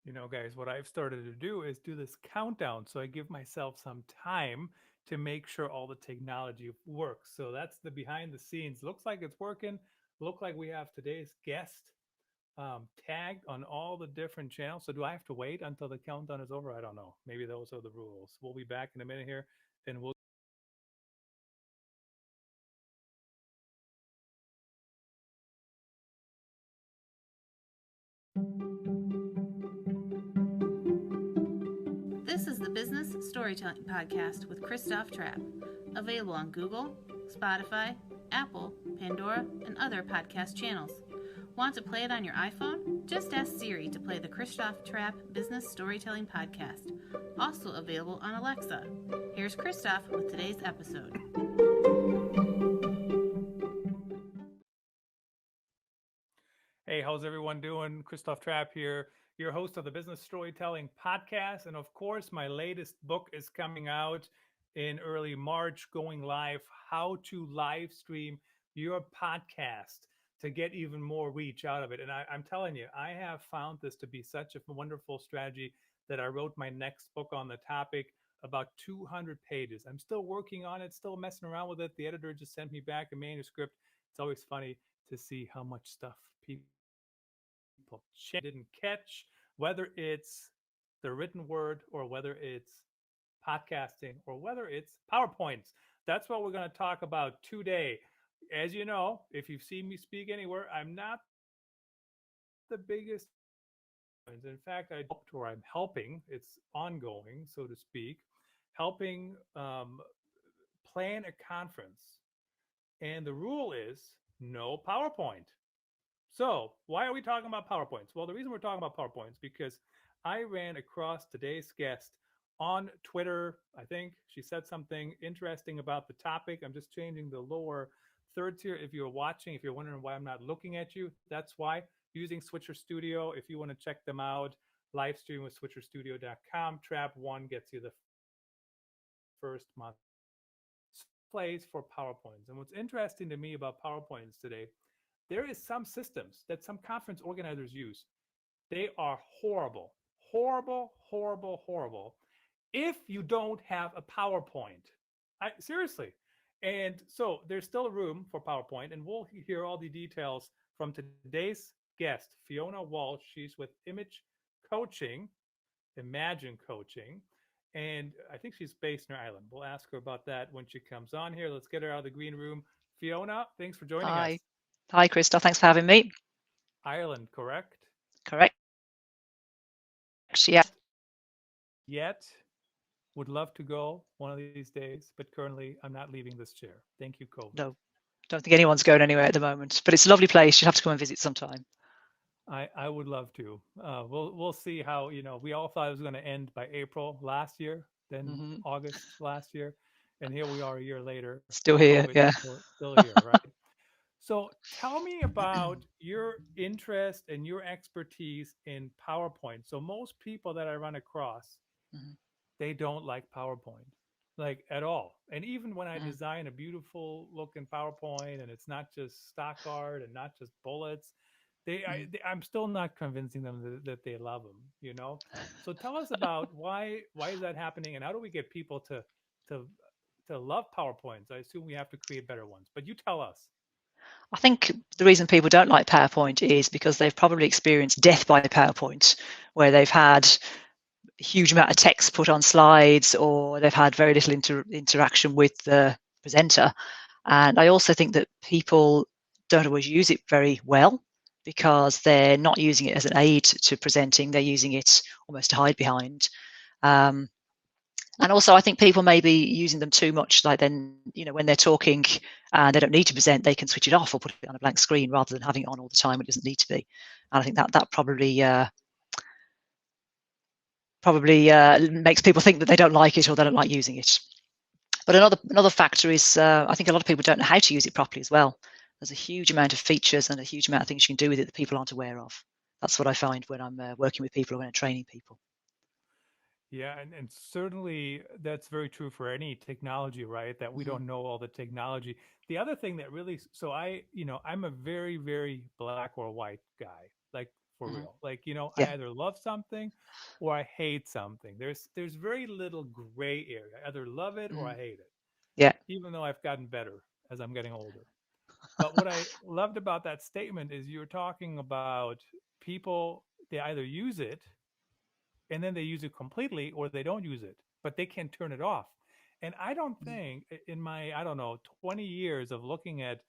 Guys, what I've started to do is do this countdown. So I give myself some time to make sure all the technology works. So that's the behind the scenes. Looks like it's working. Look like we have today's guest tagged on all the different channels. So do I have to wait until the countdown is over? I don't know. Maybe those are the rules. We'll be back in a minute here, and we'll. This is the Business Storytelling Podcast with Christoph Trappe, available on Google, Spotify, Apple, Pandora, and other podcast channels. Want to play it on your iPhone? Just ask Siri to play the Christoph Trappe Business Storytelling Podcast, also available on Alexa. Here's Christoph with today's episode. Hey, how's everyone doing? Christoph Trappe here, your host of the Business Storytelling Podcast. And of course, my latest book is coming out in early March, going live, How to Live Stream Your Podcast to get even more reach out of it. And I'm telling you, I have found this to be such a wonderful strategy that I wrote my next book on the topic, about 200 pages. I'm still working on it, still messing around with it. The editor just sent me back a manuscript. It's always funny to see how much stuff people didn't catch, whether it's the written word or whether it's podcasting or whether it's PowerPoints. That's what we're going to talk about today. As you know, if you've seen me speak anywhere, I'm not the biggest. In fact, I helped or I'm helping, it's ongoing, so to speak, helping plan a conference. And the rule is no PowerPoint. So, why are we talking about PowerPoints? Well, the reason we're talking about PowerPoints because I ran across today's guest on Twitter. I think she said something interesting about the topic. I'm just changing the lower third tier. If you're watching, if you're wondering why I'm not looking at you, that's why. Using Switcher Studio, if you want to check them out, live stream with switcherstudio.com. Trap One gets you the first month plays for PowerPoints. And what's interesting to me about PowerPoints today, there is some systems that some conference organizers use. They are horrible, horrible, horrible, horrible. If you don't have a PowerPoint, seriously. And so there's still room for PowerPoint, and we'll hear all the details from today's guest, Fiona Walsh. She's with Imagine Coaching, and I think she's based in Ireland. We'll ask her about that when she comes on here. Let's get her out of the green room. Fiona, thanks for joining us. Hi, Christoph. Thanks for having me. Ireland, correct? Correct. Yeah. Yet, would love to go one of these days, but currently I'm not leaving this chair. Thank you, COVID. No, don't think anyone's going anywhere at the moment, but it's a lovely place. You'd have to come and visit sometime. I would love to. We'll see how, we all thought it was going to end by April last year, then August last year, and here we are a year later. Still here, COVID, yeah. Still here, right? So tell me about your interest and your expertise in PowerPoint. So most people that I run across, they don't like PowerPoint, like at all. And even when I design a beautiful looking PowerPoint and it's not just stock art and not just bullets, I'm still not convincing them that they love them, So tell us about why is that happening, and how do we get people to love PowerPoints? I assume we have to create better ones, but you tell us. I think the reason people don't like PowerPoint is because they've probably experienced death by PowerPoint, where they've had a huge amount of text put on slides, or they've had very little interaction with the presenter. And I also think that people don't always use it very well because they're not using it as an aid to presenting. They're using it almost to hide behind. And also, I think people may be using them too much. Like then, when they're talking and they don't need to present, they can switch it off or put it on a blank screen rather than having it on all the time when it doesn't need to be. And I think that probably makes people think that they don't like it or they don't like using it. But another factor is I think a lot of people don't know how to use it properly as well. There's a huge amount of features and a huge amount of things you can do with it that people aren't aware of. That's what I find when I'm working with people or when I'm training people. Yeah, and certainly that's very true for any technology, right? That we Hmm. don't know all the technology. The other thing that really, so I'm a very, very black or white guy, like for Hmm. real. Like, I Yeah. either love something or I hate something. There's very little gray area. I either love it or Hmm. I hate it, Yeah. even though I've gotten better as I'm getting older. But what I loved about that statement is you were talking about people, they either use it and then they use it completely or they don't use it, but they can turn it off. And I don't Hmm. think in my, I don't know, 20 years of looking at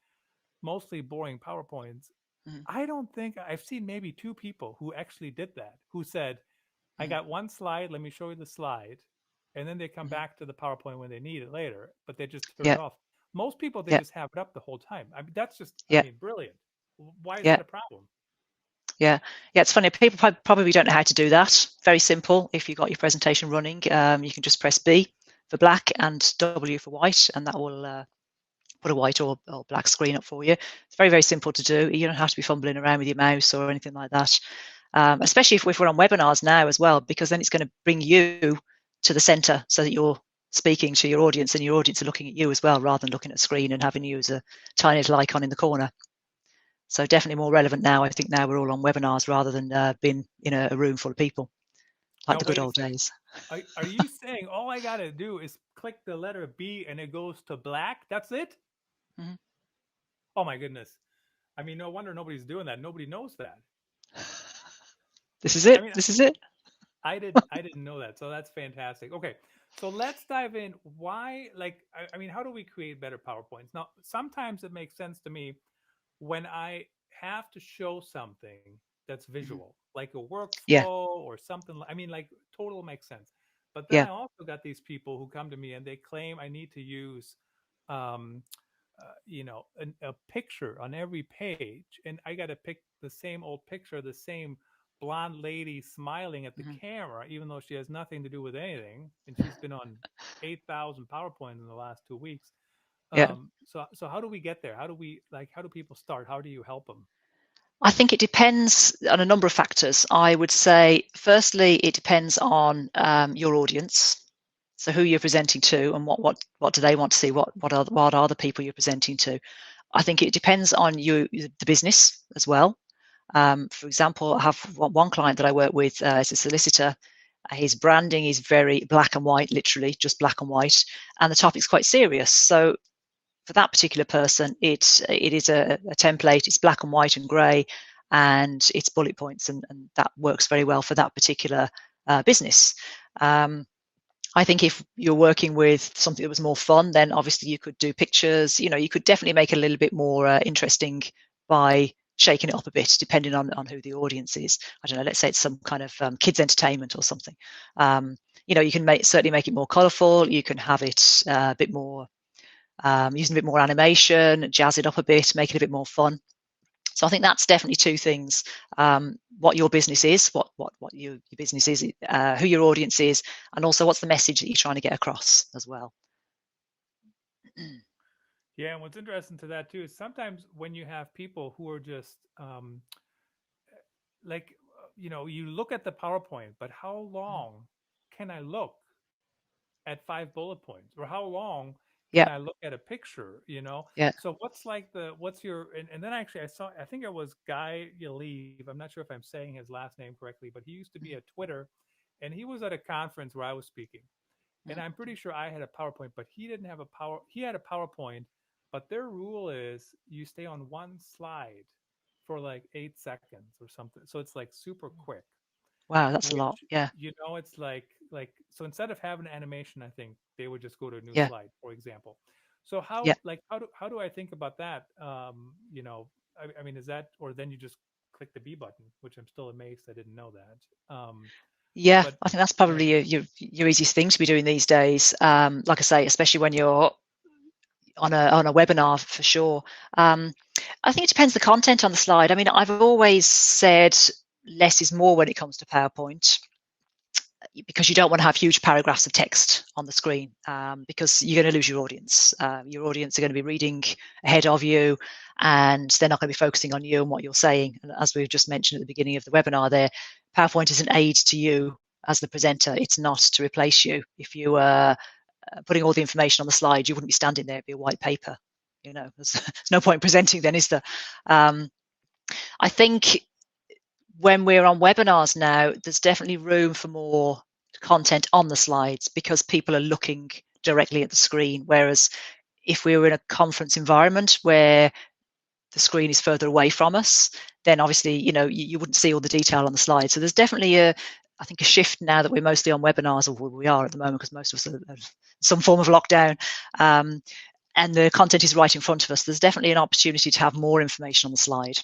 mostly boring PowerPoints, Hmm. I don't think I've seen maybe two people who actually did that, who said, I Hmm. got one slide, let me show you the slide. And then they come Hmm. back to the PowerPoint when they need it later, but they just turn it Yeah. off. Most people, they Yeah. just have it up the whole time. I mean, that's just, I Yeah. mean, brilliant. Why is Yeah. that a problem? Yeah, yeah, it's funny. People probably don't know how to do that. Very simple. If you've got your presentation running, you can just press B for black and W for white, and that will put a white or black screen up for you. It's very, very simple to do. You don't have to be fumbling around with your mouse or anything like that. Especially if we're on webinars now as well, because then it's going to bring you to the center so that you're speaking to your audience and your audience are looking at you as well, rather than looking at a screen and having you as a tiny little icon in the corner. So definitely more relevant now. I think now we're all on webinars rather than being in a room full of people like Now, the good wait a old second. days. Are you saying all I got to do is click the letter B and it goes to black? That's it? Mhm. Oh my goodness. I mean, no wonder nobody's doing that. Nobody knows that. This is I it. mean, This is it. I didn't know that. So that's fantastic. Okay. So let's dive in. Why, like, I mean, how do we create better PowerPoints? Now, sometimes it makes sense to me when I have to show something that's Mhm. visual, like a Yeah. workflow or something. I mean, like, total makes sense. But then Yeah. I also got these people who come to me and they claim I need to use um, a picture on every page, and I got to pick the same old picture, the same blonde lady smiling at the Mhm. camera, even though she has nothing to do with anything, and she's been on 8,000 PowerPoints in the last 2 weeks. Yeah. So how do we get there? How do people start? How do you help them? I think it depends on a number of factors. I would say, firstly, it depends on your audience. So who you're presenting to, and what do they want to see? What are the people you're presenting to? I think it depends on you, the business as well. For example, I have one client that I work with as a solicitor. His branding is very black and white, literally just black and white, and the topic's quite serious. So for that particular person, it is a template. It's black and white and grey, and it's bullet points, and that works very well for that particular business. Um, I think if you're working with something that was more fun, then obviously you could do pictures. You could definitely make it a little bit more interesting by shaking it up a bit, depending on who the audience is. I don't know. Let's say it's some kind of kids entertainment or something. You can certainly make it more colourful. You can have it a bit more using a bit more animation, jazz it up a bit, make it a bit more fun. So I think that's definitely two things: what your business is, what your business is, who your audience is, and also what's the message that you're trying to get across as well. Yeah, and what's interesting to that too is sometimes when you have people who are just like you look at the PowerPoint, but how long can I look at 5 bullet points, or how long can Yeah, I look at a picture? yeah, So what's your, and then actually I think it was Guy Yalev. I'm not sure if I'm saying his last name correctly, but he used to be at Twitter, and he was at a conference where I was speaking, and I'm pretty sure I had a PowerPoint, but he had a PowerPoint, but their rule is you stay on one slide for like 8 seconds or something. So it's like super quick, wow, that's a lot. which Yeah, it's like so instead of having animation, I think they would just go to a new yeah, slide, for example. So yeah, how do I think about that? I mean, is that, or then you just click the B button, which I'm still amazed I didn't know that. yeah. But I think that's yeah, probably your easiest thing to be doing these days. Like I say, especially when you're on a webinar for sure. I think it depends the content on the slide. I mean, I've always said less is more when it comes to PowerPoint, because you don't want to have huge paragraphs of text on the screen, because you're going to lose your audience. Your audience are going to be reading ahead of you, and they're not going to be focusing on you and what you're saying. And as we just mentioned at the beginning of the webinar there, PowerPoint is an aid to you, as the presenter. It's not to replace you. If you were putting all the information on the slide, you wouldn't be standing there. It'd be a white paper. There's no point presenting then, is there? I think when we're on webinars now, there's definitely room for more content on the slides because people are looking directly at the screen. Whereas if we were in a conference environment where the screen is further away from us, then obviously, you wouldn't see all the detail on the slide. So there's definitely I think a shift now that we're mostly on webinars, or we are at the moment, because most of us are some form of lockdown, and the content is right in front of us. There's definitely an opportunity to have more information on the slide.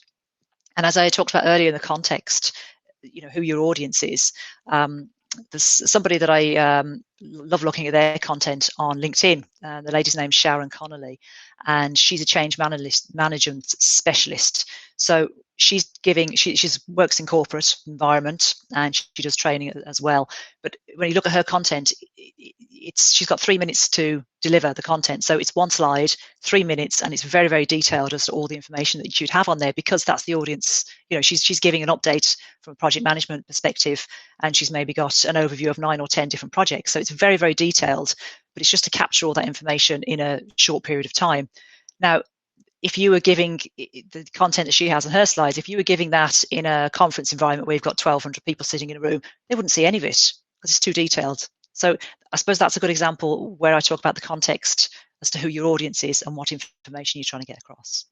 And as I talked about earlier in the context, who your audience is. There's somebody that I love looking at their content on LinkedIn. The lady's name's Sharon Connolly, and she's a change management specialist. So she works in corporate environment, and she does training as well. But when you look at her content, she's got 3 minutes to deliver the content. So it's one slide, 3 minutes, and it's very, very detailed as to all the information that you'd have on there, because that's the audience. She's giving an update from a project management perspective, and she's maybe got an overview of 9 or 10 different projects. So it's very, very detailed, but it's just to capture all that information in a short period of time. Now, if you were giving the content that she has on her slides, if you were giving that in a conference environment where you've got 1,200 people sitting in a room, they wouldn't see any of it because it's too detailed. So I suppose that's a good example where I talk about the context as to who your audience is and what information you're trying to get across.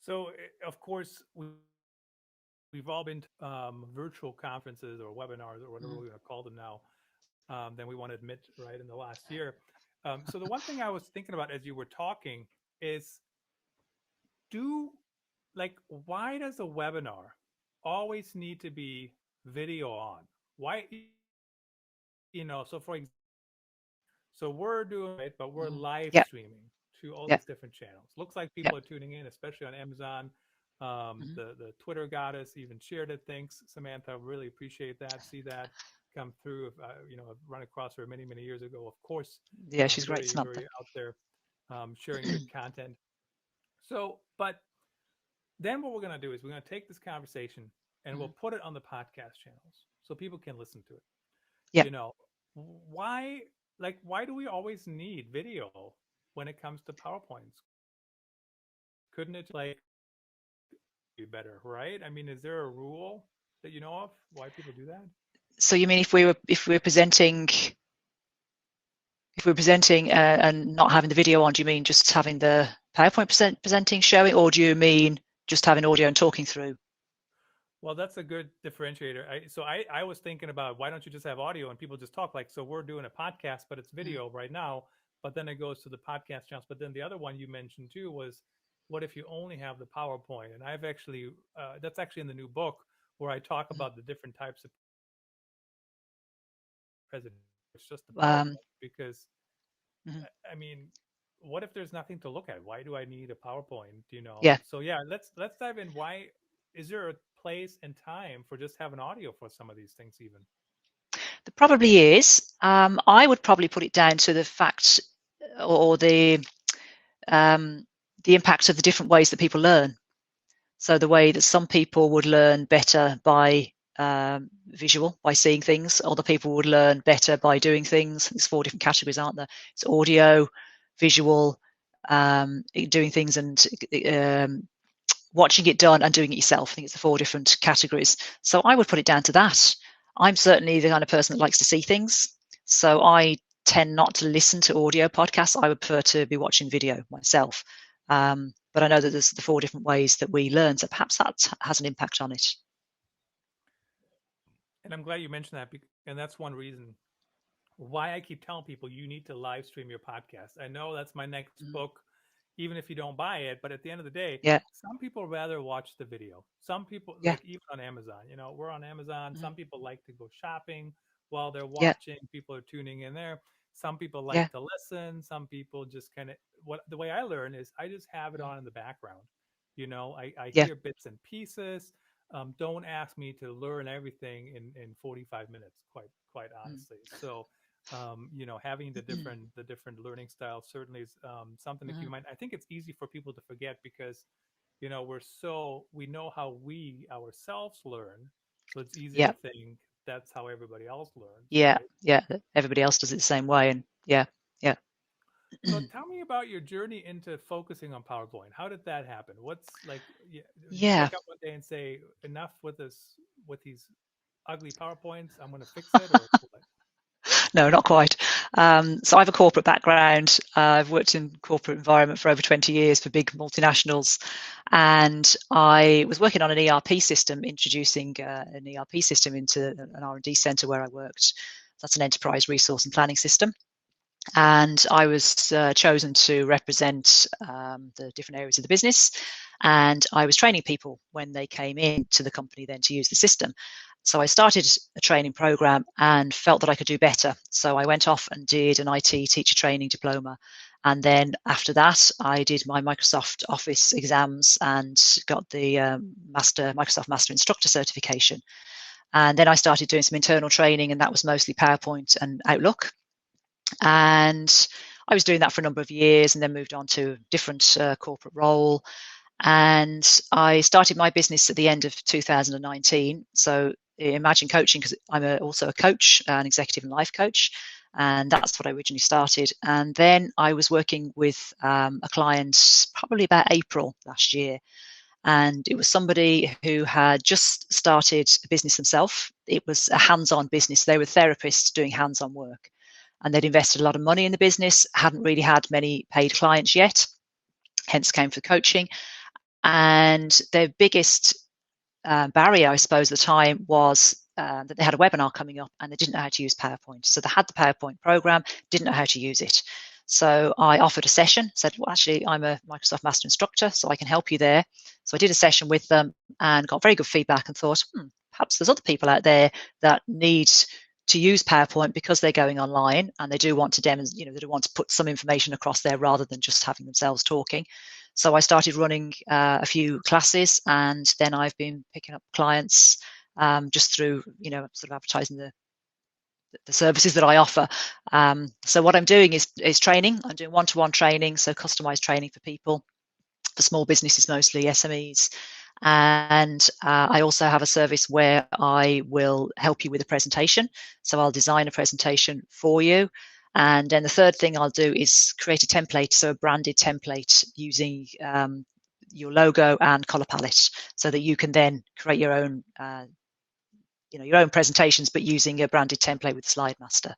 So, of course, we've all been to virtual conferences or webinars or whatever we're going to call them now, than we want to admit, right, in the last year. So the one thing I was thinking about as you were talking is, why does a webinar always need to be video on? Why, so for example, so we're doing it, but we're live streaming to all these different channels. Looks like people are tuning in, especially on Amazon. The Twitter goddess even shared it. Thanks, Samantha. Really appreciate that. See that come through. I've run across her many, many years ago. Of course, Yeah, she's very, great, Samantha. very out there, sharing good content. So, but then what we're going to do is we're going to take this conversation and we'll put it on the podcast channels so people can listen to it. Yeah. Why do we always need video when it comes to PowerPoints? Couldn't it be better, right? I mean, is there a rule that you know of why people do that? So you mean if we're presenting and not having the video on, do you mean just having the PowerPoint presenting showing, or do you mean just having audio and talking through? Well, that's a good differentiator. I was thinking about, why don't you just have audio and people just talk? So we're doing a podcast, but it's video right now, but then it goes to the podcast channels. But then the other one you mentioned too was, what if you only have the PowerPoint? And I've actually, that's actually in the new book where I talk about the different types of presentation. It's just the PowerPoint because, I mean, what if there's nothing to look at? Why do I need a PowerPoint? Yeah. So yeah, let's dive in. Why is there a place and time for just having audio for some of these things even? There probably is. I would probably put it down to the fact or the impact of the different ways that people learn. So the way that some people would learn better by visual, by seeing things, other people would learn better by doing things. There's 4 different categories, aren't there? It's audio, visual, doing things, and watching it done, and doing it yourself. I think it's the 4 different categories. So I would put it down to that. I'm certainly the kind of person that likes to see things. So I tend not to listen to audio podcasts. I would prefer to be watching video myself. But I know that there's the 4 different ways that we learn. So perhaps that has an impact on it. And I'm glad you mentioned that. And that's one reason why I keep telling people you need to live stream your podcast. I know that's my next book, even if you don't buy it. But at the end of the day, some people rather watch the video. Some people, like even on Amazon, we're on Amazon. Some people like to go shopping while they're watching. People are tuning in there. Some people like to listen. Some people just kind of, the way I learn is I just have it on in the background. I hear bits and pieces. Don't ask me to learn everything in 45 minutes, quite honestly. So, having the different learning styles certainly is something to keep in mind. I think it's easy for people to forget because, we know how we ourselves learn. So it's easy to think that's how everybody else learns, Yeah, right? yeah. Everybody else does it the same way, and yeah, yeah. So tell me about your journey into focusing on PowerPoint. How did that happen? What's like, did you Yeah. wake up one day and say, enough with this, with these ugly PowerPoints, I'm going to fix it, or what? No, not quite. So I have a corporate background. I've worked in corporate environment for over 20 years for big multinationals, and I was working on an ERP system, introducing an ERP system into an R&D center where I worked. That's an enterprise resource and planning system. And I was chosen to represent the different areas of the business. And I was training people when they came in to the company then to use the system. So I started a training program and felt that I could do better. So I went off and did an IT teacher training diploma. And then after that, I did my Microsoft Office exams and got the Microsoft Master Instructor certification. And then I started doing some internal training, and that was mostly PowerPoint and Outlook. And I was doing that for a number of years and then moved on to a different corporate role. And I started my business at the end of 2019. So imagine coaching, because I'm also a coach, an executive and life coach. And that's what I originally started. And then I was working with a client probably about April last year. And it was somebody who had just started a business themselves. It was a hands-on business. They were therapists doing hands-on work. And they'd invested a lot of money in the business, hadn't really had many paid clients yet, hence came for coaching. And their biggest barrier, I suppose, at the time was that they had a webinar coming up and they didn't know how to use PowerPoint. So they had the PowerPoint program, didn't know how to use it. So I offered a session, said, well, actually, I'm a Microsoft Master Instructor, so I can help you there. So I did a session with them and got very good feedback and thought, perhaps there's other people out there that need to use PowerPoint because they're going online and they do want to demonstrate, they do want to put some information across there rather than just having themselves talking. So I started running a few classes, and then I've been picking up clients just through, sort of advertising the services that I offer. So what I'm doing is training. I'm doing one-to-one training, so customized training for people, for small businesses, mostly SMEs. And I also have a service where I will help you with a presentation. So I'll design a presentation for you. And then the third thing I'll do is create a template, so a branded template using your logo and color palette, so that you can then create your own, your own presentations, but using a branded template with Slide Master.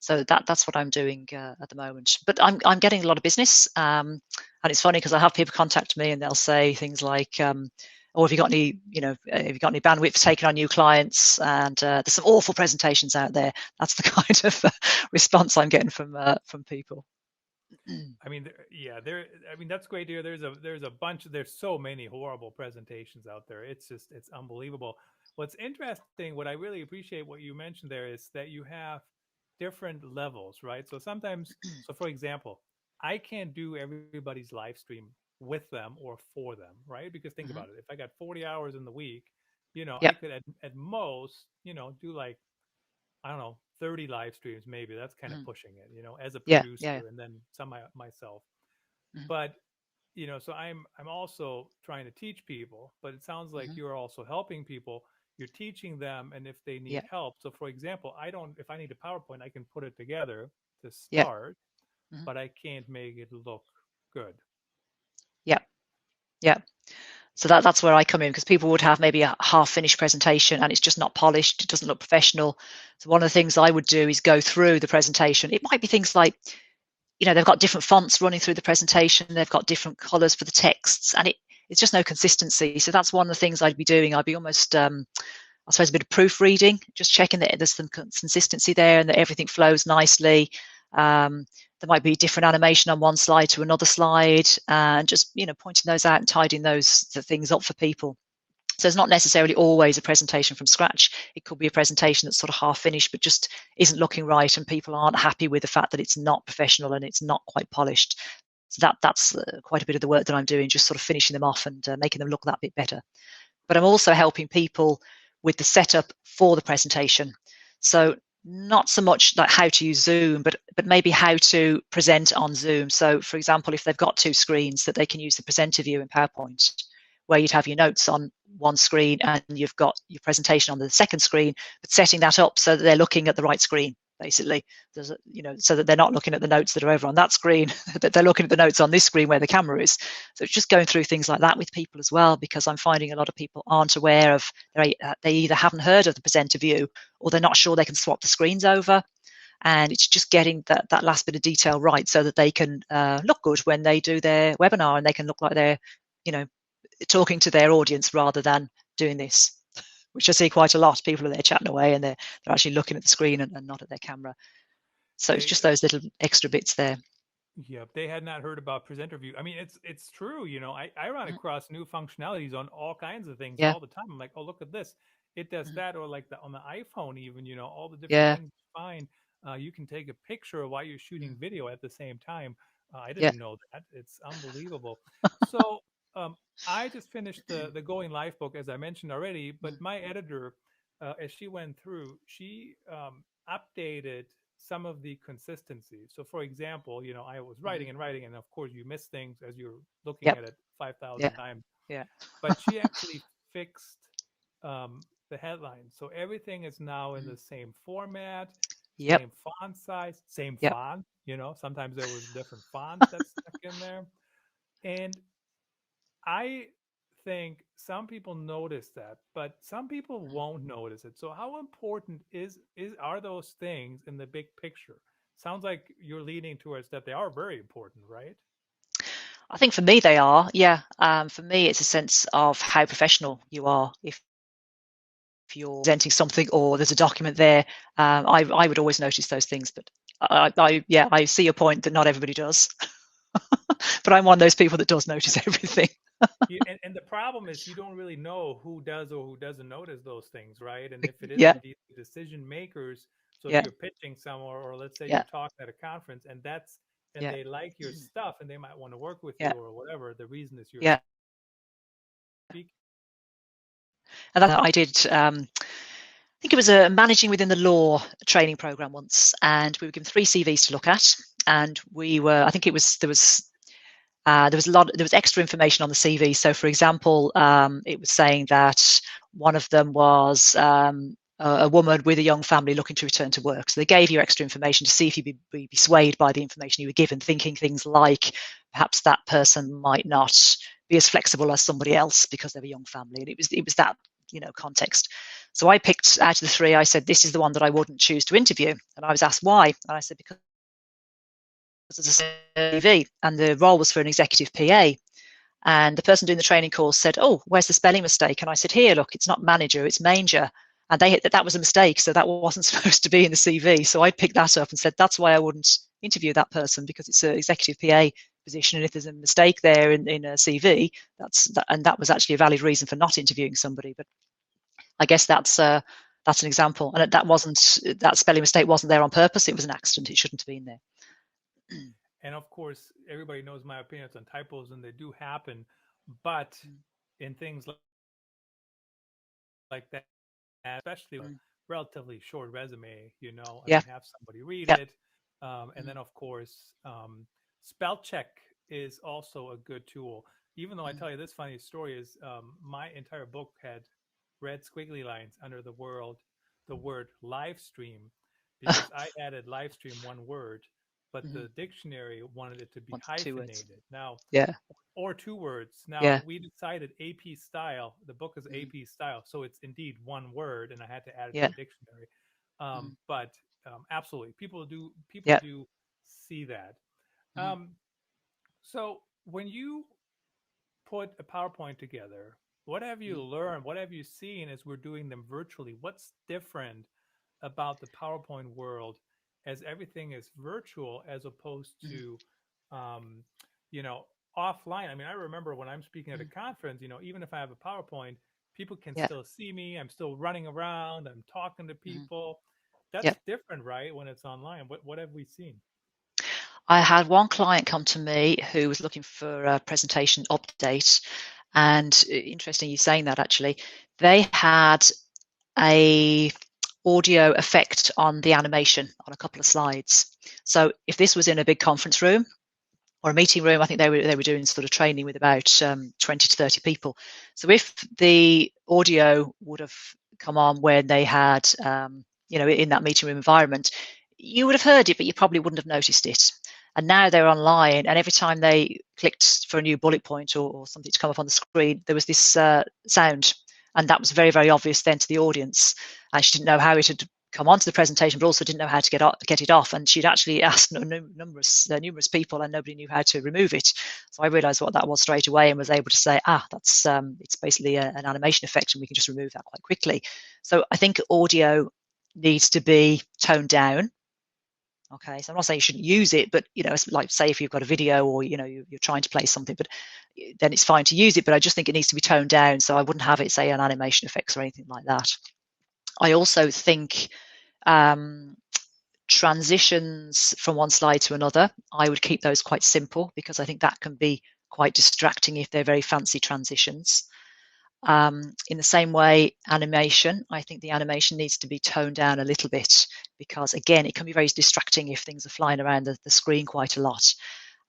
So that's what I'm doing at the moment. But I'm getting a lot of business, and it's funny because I have people contact me and they'll say things like, "Oh, have you got any, bandwidth for taking on new clients?" And there's some awful presentations out there. That's the kind of response I'm getting from people. I mean, that's great to hear. There's a bunch. There's so many horrible presentations out there. It's unbelievable. What's interesting, what I really appreciate what you mentioned there is that you have different levels, right? So sometimes, so for example, I can't do everybody's live stream with them or for them, right? Because think about it. If I got 40 hours in the week, I Yep. could at most, do like, I don't know, 30 live streams, maybe. That's kind of pushing it, as a Yeah. producer, Yeah. and then some myself. Mhm. But, so I'm also trying to teach people, but it sounds like Mhm. you're also helping people. You're teaching them, and if they need Yeah. help. So for example, if I need a PowerPoint, I can put it together to Yeah. start, Mhm. but I can't make it look good. Yeah. Yeah. So that's where I come in, because people would have maybe a half finished presentation and it's just not polished. It doesn't look professional. So one of the things I would do is go through the presentation. It might be things like, they've got different fonts running through the presentation. They've got different colors for the texts, and it's just no consistency. So that's one of the things I'd be doing. I'd be almost, I suppose, a bit of proofreading, just checking that there's some consistency there and that everything flows nicely. There might be different animation on one slide to another slide, and just pointing those out and tidying the things up for people. So it's not necessarily always a presentation from scratch. It could be a presentation that's sort of half finished, but just isn't looking right, and people aren't happy with the fact that it's not professional and it's not quite polished. So that's quite a bit of the work that I'm doing, just sort of finishing them off and making them look that bit better. But I'm also helping people with the setup for the presentation. So not so much like how to use Zoom, but maybe how to present on Zoom. So for example, if they've got two screens, that they can use the presenter view in PowerPoint, where you'd have your notes on one screen and you've got your presentation on the second screen, but setting that up so that they're looking at the right screen, basically. There's so that they're not looking at the notes that are over on that screen, that they're looking at the notes on this screen where the camera is. So it's just going through things like that with people as well, because I'm finding a lot of people aren't aware of, they either haven't heard of the presenter view or they're not sure they can swap the screens over. And it's just getting that last bit of detail right so that they can look good when they do their webinar, and they can look like they're, talking to their audience rather than doing this, which I see quite a lot. People are there chatting away and they're actually looking at the screen and not at their camera. So it's just those little extra bits there. Yep, they had not heard about presenter view. I mean, it's true. I run across new functionalities on all kinds of things all the time. I'm like, oh, look at this. It does that, or like on the iPhone, even all the different things. Fine, you can take a picture while you're shooting video at the same time. I didn't know that. It's unbelievable. So I just finished the Going Live book, as I mentioned already. But my editor, as she went through, she updated some of the consistency. So, for example, I was writing and writing, and of course, you miss things as you're looking at it 5,000 times. Yeah. But she actually fixed the headline, so everything is now in the same format, same font size, same font. Sometimes there was different fonts that stuck in there, and I think some people notice that, but some people won't notice it. So how important are those things in the big picture? Sounds like you're leaning towards that they are very important, right? I think for me they are, yeah. For me, it's a sense of how professional you are. If you're presenting something or there's a document there, I would always notice those things. But I see your point that not everybody does. But I'm one of those people that does notice everything. And the problem is you don't really know who does or who doesn't notice those things, right? And if it is indeed the decision makers, so if you're pitching somewhere, or let's say you're talking at a conference, and they like your stuff and they might want to work with you or whatever, the reason is you're speaking. And that I did, I think it was a managing within the law training program once, and we were given 3 CVs to look at, and I think there was extra information on the CV. So, for example, it was saying that one of them was a woman with a young family looking to return to work. So they gave you extra information to see if you'd be swayed by the information you were given, thinking things like perhaps that person might not be as flexible as somebody else because they're a young family. And it was that context. So I picked out of the 3. I said, this is the one that I wouldn't choose to interview. And I was asked why. And I said, because it's a CV, and the role was for an executive PA. And the person doing the training course said, oh, where's the spelling mistake? And I said, here, look, it's not manager, it's manger. And that was a mistake, so that wasn't supposed to be in the CV. So I picked that up and said, that's why I wouldn't interview that person, because it's an executive PA position. And if there's a mistake there in a CV, that was actually a valid reason for not interviewing somebody. But I guess that's an example. And that spelling mistake wasn't there on purpose. It was an accident. It shouldn't have been there. And of course, everybody knows my opinions on typos, and they do happen. But in things like that, especially a relatively short resume, have somebody read it. And then, of course, spell check is also a good tool. Even though I tell you this funny story is my entire book had red squiggly lines under the word live stream, because I added live stream one word, but the dictionary wanted it to be hyphenated. Now, or 2 words. Now, we decided AP style. The book is AP style, so it's indeed one word, and I had to add it to the dictionary. But absolutely, people do see that. So when you put a PowerPoint together, what have you learned? What have you seen as we're doing them virtually? What's different about the PowerPoint world as everything is virtual as opposed to, offline? I mean, I remember when I'm speaking at a conference, even if I have a PowerPoint, people can still see me. I'm still running around. I'm talking to people. That's different, right? When it's online. What have we seen? I had one client come to me who was looking for a presentation update. And interesting you saying that, actually. They had a audio effect on the animation on a couple of slides. So if this was in a big conference room, or a meeting room. I think they were doing sort of training with about 20 to 30 people. So if the audio would have come on when they had, in that meeting room environment, you would have heard it, but you probably wouldn't have noticed it. And now they're online, and every time they clicked for a new bullet point or something to come up on the screen, there was this sound, and that was very, very obvious then to the audience. And she didn't know how it had come onto the presentation, but also didn't know how to get it off. And she'd actually asked numerous people, and nobody knew how to remove it. So I realised what that was straight away, and was able to say, that's it's basically an animation effect, and we can just remove that quite quickly. So I think audio needs to be toned down. Okay, so I'm not saying you shouldn't use it, but it's like, say if you've got a video or you're trying to play something, but then it's fine to use it. But I just think it needs to be toned down, so I wouldn't have it say an animation effects or anything like that. I also think transitions from one slide to another, I would keep those quite simple, because I think that can be quite distracting if they're very fancy transitions. In the same way, animation, I think the animation needs to be toned down a little bit, because again, it can be very distracting if things are flying around the screen quite a lot.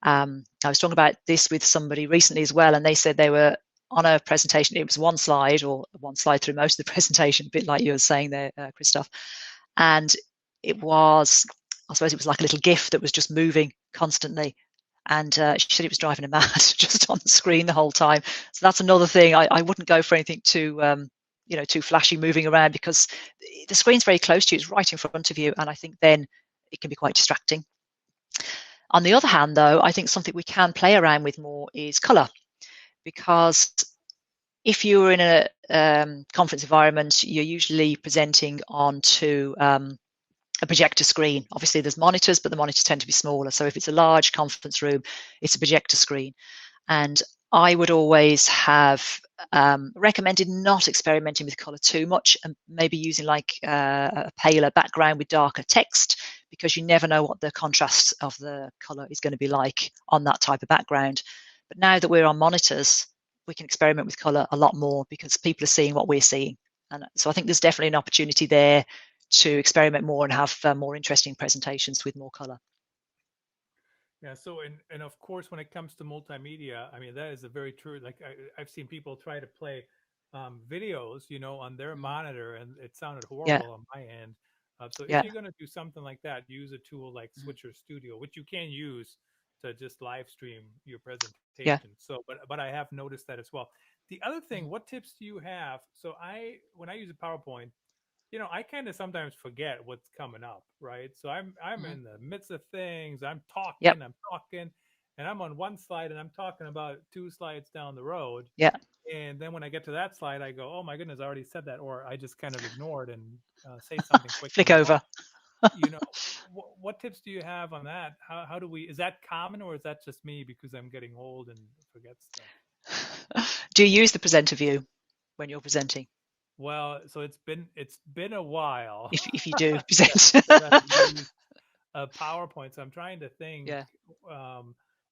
I was talking about this with somebody recently as well, and they said they were on a presentation. It was one slide through most of the presentation, a bit like you were saying there, Christoph. And I suppose it was like a little GIF that was just moving constantly. And she said it was driving her mad just on the screen the whole time. So that's another thing. I wouldn't go for anything too flashy moving around, because the screen's very close to you. It's right in front of you. And I think then it can be quite distracting. On the other hand, though, I think something we can play around with more is colour, because if you're in a conference environment, you're usually presenting onto a projector screen. Obviously, there's monitors, but the monitors tend to be smaller. So if it's a large conference room, it's a projector screen. And I would always have recommended not experimenting with colour too much, and maybe using like a paler background with darker text, because you never know what the contrast of the colour is going to be like on that type of background. But now that we're on monitors, we can experiment with colour a lot more, because people are seeing what we're seeing. And so I think there's definitely an opportunity there to experiment more and have more interesting presentations with more colour. Yeah. So, and of course, when it comes to multimedia, I mean, that is a very true. Like I've seen people try to play videos, on their monitor, and it sounded Yeah, horrible on my end. So if yeah, you're going to do something like that, use a tool like Switcher Studio, which you can use to just live stream your yeah. presentation. So, but I have noticed that as well. The other thing, what tips do you have? So when I use a PowerPoint, I kind of sometimes forget what's coming up, right? So I'm Mm-hmm. in the midst of things. Yep, I'm talking, and I'm on one slide, and I'm talking about two slides down the road. yeah. And then when I get to that slide, I go, "Oh my goodness, I already said that," or I just kind of ignored and say something quick and Flick move on. over. You know, what tips do you have on that? How do we? Is that common, or is that just me because I'm getting old and forget stuff? Do you use the presenter view when you're presenting? Well, so it's been a while If you do that, present, that I've used PowerPoint. So I'm trying to think. yeah.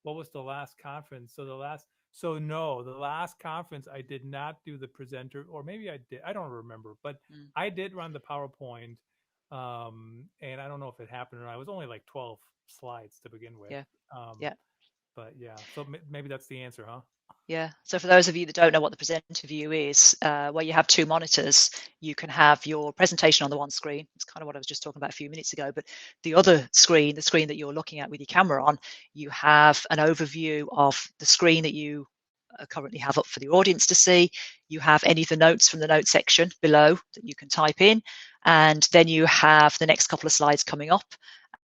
What was the last conference? The last conference I did not do the presenter, or maybe I did. I don't remember, but Mm, I did run the PowerPoint, and I don't know if it happened or not. It was only like 12 slides to begin with. yeah, Um, yeah. but yeah, so maybe that's the answer, huh? Yeah. So for those of you that don't know what the presenter view is, where you have two monitors, you can have your presentation on the one screen. It's kind of what I was just talking about a few minutes ago. But the other screen, the screen that you're looking at with your camera on, you have an overview of the screen that you currently have up for the audience to see. You have any of the notes from the notes section below that you can type in. And then you have the next couple of slides coming up.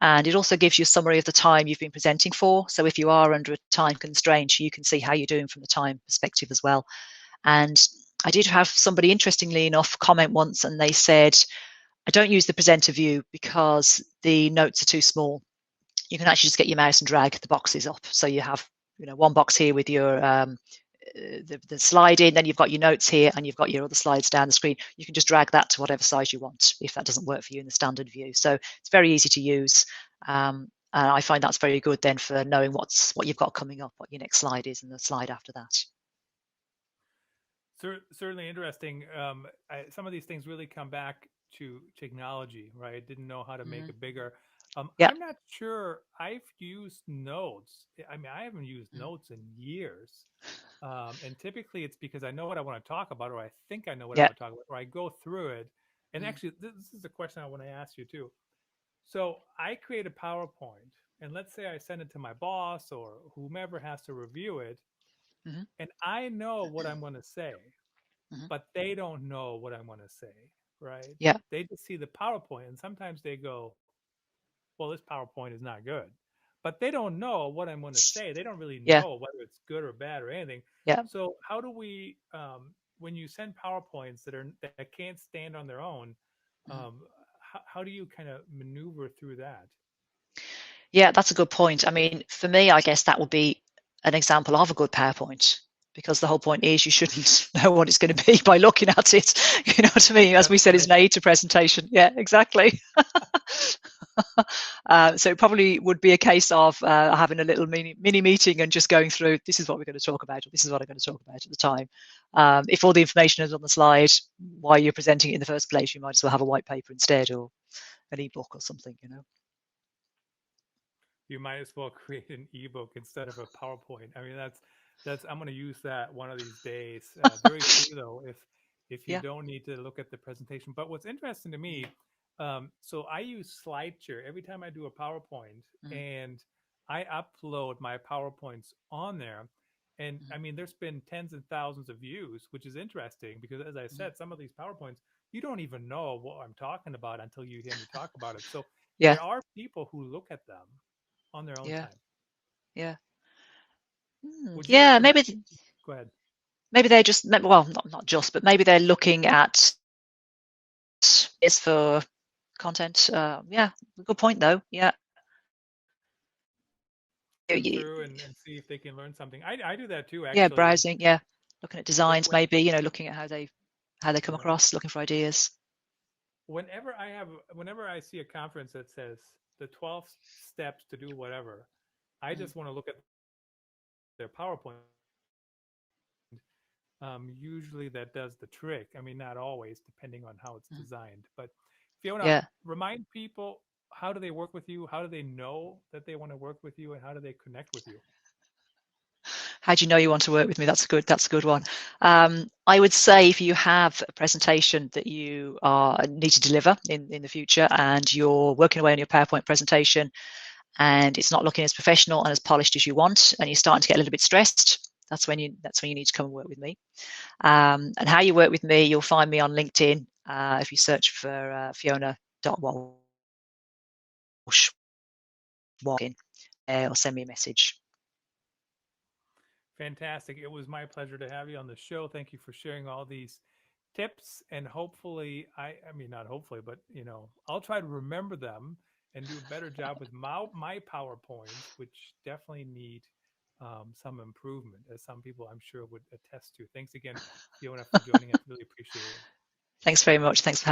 And it also gives you a summary of the time you've been presenting for. So if you are under a time constraint, you can see how you're doing from the time perspective as well. And I did have somebody, interestingly enough, comment once, and they said, I don't use the presenter view because the notes are too small. You can actually just get your mouse and drag the boxes up. So you have one box here with your the slide in, then you've got your notes here, and you've got your other slides down the screen. You can just drag that to whatever size you want if that doesn't work for you in the standard view. So it's very easy to use. And I find that's very good then for knowing what you've got coming up, what your next slide is, and the slide after that. Certainly interesting. Some of these things really come back to technology, right? Didn't know how to make Mm-hmm. it bigger. Yeah. I'm not sure I've used notes. I mean, I haven't used Mm. notes in years. And typically it's because I know what I want to talk about, or I think I know what I Yeah. want to talk about, or I go through it. And Mm. actually, this is a question I want to ask you too. So I create a PowerPoint, and let's say I send it to my boss or whomever has to review it, Hmm. and I know what I'm going to say, Hmm. but they don't know what I'm going to say, right? Yeah. They just see the PowerPoint, and sometimes they go, well, this PowerPoint is not good. But they don't know what I'm going to say. They don't really Yeah. know whether it's good or bad or anything. Yeah. So how do we, when you send PowerPoints that can't stand on their own, Mhm. um, how do you kind of maneuver through that? Yeah, that's a good point. I mean, for me, I guess that would be an example of a good PowerPoint, because the whole point is you shouldn't know what it's going to be by looking at it. You know what I mean? As we That's said, it's right. made to presentation. Yeah, exactly. So it probably would be a case of having a little mini meeting and just going through, this is what we're going to talk about, or this is what I'm going to talk about at the time. If all the information is on the slide, while you're presenting it in the first place, you might as well have a white paper instead, or an ebook or something, you know. You might as well create an ebook instead of a PowerPoint. I mean, that's I'm going to use that one of these days. Very true though. If you Yeah. don't need to look at the presentation, but what's interesting to me, so I use SlideShare every time I do a PowerPoint, Mm-hmm. and I upload my PowerPoints on there. And Mm-hmm. I mean, there's been tens and thousands of views, which is interesting because, as I Mm-hmm. said, some of these PowerPoints you don't even know what I'm talking about until you hear me talk about it. So Yeah. there are people who look at them on their own Yeah. time. Yeah. Would you Yeah, recommend? Go ahead. maybe they're just, well, not just, but maybe they're looking at is for content. Yeah, good point though. Yeah. Them through and see if they can learn something. I do that too, Yeah, actually. And browsing. Yeah, looking at designs, when maybe, looking at how they come yeah, across, looking for ideas. whenever I see a conference that says the 12 steps to do whatever, I Mm, just want to look at their PowerPoint. Usually that does the trick. I mean, not always, depending on how it's mm. designed. But Fiona, Yeah. remind people, how do they work with you? How do they know that they want to work with you, and how do they connect with you? How do you know you want to work with me? That's a good one. I would say if you have a presentation that you need to deliver in the future, and you're working away on your PowerPoint presentation, and it's not looking as professional and as polished as you want, and you're starting to get a little bit stressed, that's when you need to come and work with me. And how you work with me, you'll find me on LinkedIn. If you search for Fiona.Walsh, or send me a message. Fantastic. It was my pleasure to have you on the show. Thank you for sharing all these tips, and hopefully I mean, not hopefully, but I'll try to remember them and do a better job with my PowerPoints, which definitely need some improvement, as some people I'm sure would attest to. Thanks again, Fiona, for joining us. Really appreciate it. Thanks very much. Thanks for having me.